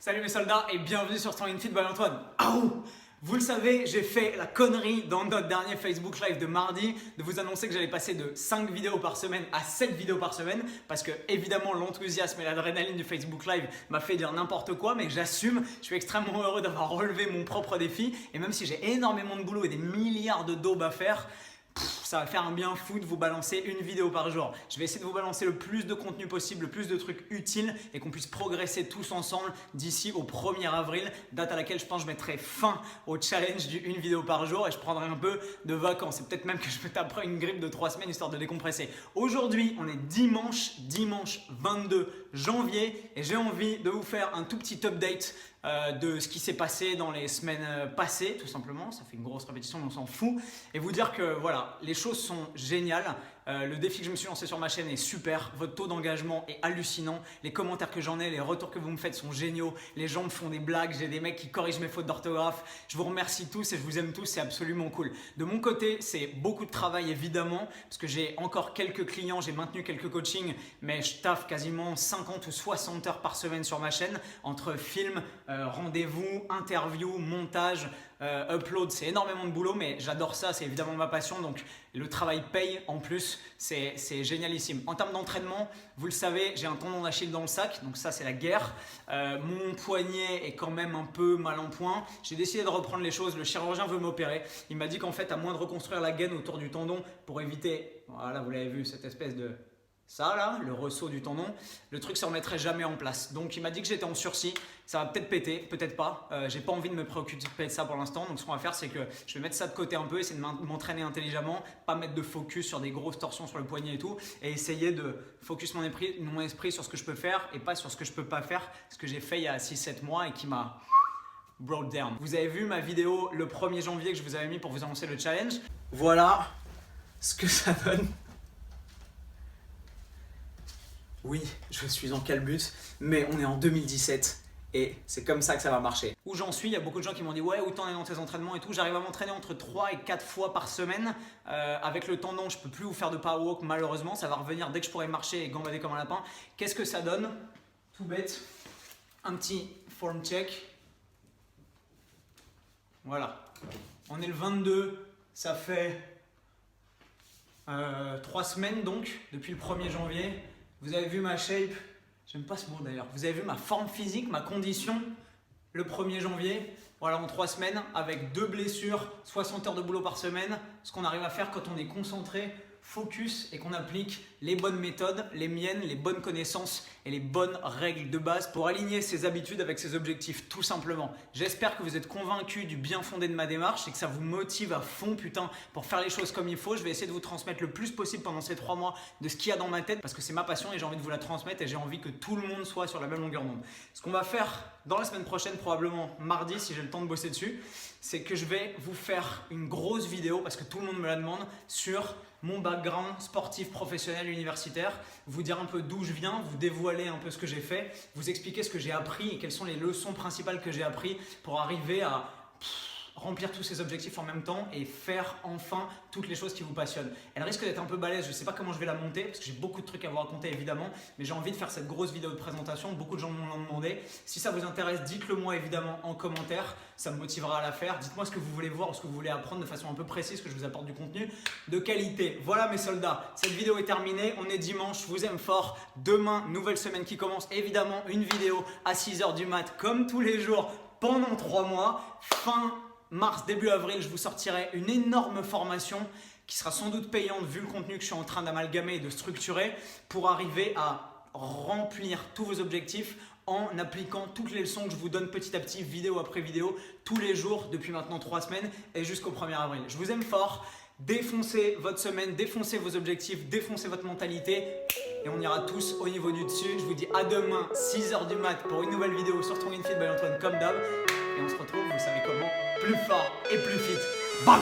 Salut mes soldats et bienvenue sur Strong and Fit by Antoine. Vous le savez, j'ai fait la connerie dans notre dernier Facebook Live de mardi de vous annoncer que j'allais passer de 5 vidéos par semaine à 7 vidéos par semaine parce que évidemment l'enthousiasme et l'adrénaline du Facebook Live m'a fait dire n'importe quoi, mais j'assume, je suis extrêmement heureux d'avoir relevé mon propre défi et même si j'ai énormément de boulot et des milliards de daubes à faire, ça va faire un bien fou de vous balancer une vidéo par jour. Je vais essayer de vous balancer le plus de contenu possible, le plus de trucs utiles et qu'on puisse progresser tous ensemble d'ici au 1er avril, date à laquelle je pense que je mettrai fin au challenge du une vidéo par jour et je prendrai un peu de vacances. Et peut-être même que je me taperai une grippe de 3 semaines histoire de décompresser. Aujourd'hui, on est dimanche 22 janvier et j'ai envie de vous faire un tout petit update de ce qui s'est passé dans les semaines passées, tout simplement. Ça fait une grosse répétition, mais on s'en fout. Et vous dire que voilà, les choses sont géniales. Le défi que je me suis lancé sur ma chaîne est super. Votre taux d'engagement est hallucinant. Les commentaires que j'en ai, les retours que vous me faites sont géniaux. Les gens me font des blagues. J'ai des mecs qui corrigent mes fautes d'orthographe. Je vous remercie tous et je vous aime tous. C'est absolument cool. De mon côté, c'est beaucoup de travail évidemment parce que j'ai encore quelques clients. J'ai maintenu quelques coachings, mais je taffe quasiment 50 ou 60 heures par semaine sur ma chaîne entre films, rendez-vous, interviews, montage, upload. C'est énormément de boulot, mais j'adore ça. C'est évidemment ma passion. Donc le travail paye en plus. C'est génialissime. En termes d'entraînement, vous le savez, j'ai un tendon d'Achille dans le sac, donc ça c'est la guerre. Mon poignet est quand même un peu mal en point. J'ai décidé de reprendre les choses. Le chirurgien veut m'opérer. Il m'a dit qu'en fait, à moins de reconstruire la gaine autour du tendon pour éviter, voilà, vous l'avez vu, cette espèce de… ça là, le ressaut du tendon, le truc se remettrait jamais en place. Donc il m'a dit que j'étais en sursis, ça va peut-être péter, peut-être pas. J'ai pas envie de me préoccuper de ça pour l'instant. Donc ce qu'on va faire, c'est que je vais mettre ça de côté un peu, essayer de m'entraîner intelligemment, pas mettre de focus sur des grosses torsions sur le poignet et tout, et essayer de focus mon esprit sur ce que je peux faire et pas sur ce que je peux pas faire, ce que j'ai fait il y a 6-7 mois et qui m'a brought down. Vous avez vu ma vidéo le 1er janvier que je vous avais mis pour vous annoncer le challenge. Voilà ce que ça donne. Oui, je suis en calbut, mais on est en 2017 et c'est comme ça que ça va marcher. Où j'en suis, il y a beaucoup de gens qui m'ont dit « Ouais, où t'en es dans tes entraînements et tout ?» J'arrive à m'entraîner entre 3 et 4 fois par semaine. Avec le tendon, je ne peux plus vous faire de power walk malheureusement. Ça va revenir dès que je pourrai marcher et gambader comme un lapin. Qu'est-ce que ça donne? Tout bête, un petit form check. Voilà, on est le 22, ça fait 3 semaines donc, depuis le 1er janvier. Vous avez vu ma shape, j'aime pas ce mot d'ailleurs, vous avez vu ma forme physique, ma condition le 1er janvier. Voilà, en 3 semaines, avec 2 blessures, 60 heures de boulot par semaine, ce qu'on arrive à faire quand on est concentré, focus et qu'on applique les bonnes méthodes, les miennes, les bonnes connaissances et les bonnes règles de base pour aligner ses habitudes avec ses objectifs, tout simplement. J'espère que vous êtes convaincus du bien fondé de ma démarche et que ça vous motive à fond, putain, pour faire les choses comme il faut. Je vais essayer de vous transmettre le plus possible pendant ces 3 mois de ce qu'il y a dans ma tête parce que c'est ma passion et j'ai envie de vous la transmettre et j'ai envie que tout le monde soit sur la même longueur d'onde. Ce qu'on va faire dans la semaine prochaine, probablement mardi si j'ai le temps de bosser dessus, c'est que je vais vous faire une grosse vidéo parce que tout le monde me la demande sur mon background sportif, professionnel, universitaire, vous dire un peu d'où je viens, vous dévoiler un peu ce que j'ai fait, vous expliquer ce que j'ai appris et quelles sont les leçons principales que j'ai appris pour arriver à remplir tous ces objectifs en même temps et faire enfin toutes les choses qui vous passionnent. Elle risque d'être un peu balèze, je ne sais pas comment je vais la monter parce que j'ai beaucoup de trucs à vous raconter évidemment, mais j'ai envie de faire cette grosse vidéo de présentation, beaucoup de gens m'ont demandé. Si ça vous intéresse, dites-le moi évidemment en commentaire, ça me motivera à la faire. Dites-moi ce que vous voulez voir ou ce que vous voulez apprendre de façon un peu précise, que je vous apporte du contenu de qualité. Voilà mes soldats, cette vidéo est terminée, on est dimanche, je vous aime fort. Demain, nouvelle semaine qui commence, évidemment une vidéo à 6 h du mat comme tous les jours pendant 3 mois. Fin mars, début avril, je vous sortirai une énorme formation qui sera sans doute payante vu le contenu que je suis en train d'amalgamer et de structurer pour arriver à remplir tous vos objectifs en appliquant toutes les leçons que je vous donne petit à petit, vidéo après vidéo, tous les jours depuis maintenant 3 semaines et jusqu'au 1er avril. Je vous aime fort, défoncez votre semaine, défoncez vos objectifs, défoncez votre mentalité et on ira tous au niveau du dessus. Je vous dis à demain, 6 h du mat pour une nouvelle vidéo sur Strong and Fit by Antoine comme d'hab et on se retrouve, vous savez comment, plus fort et plus fit. Bam!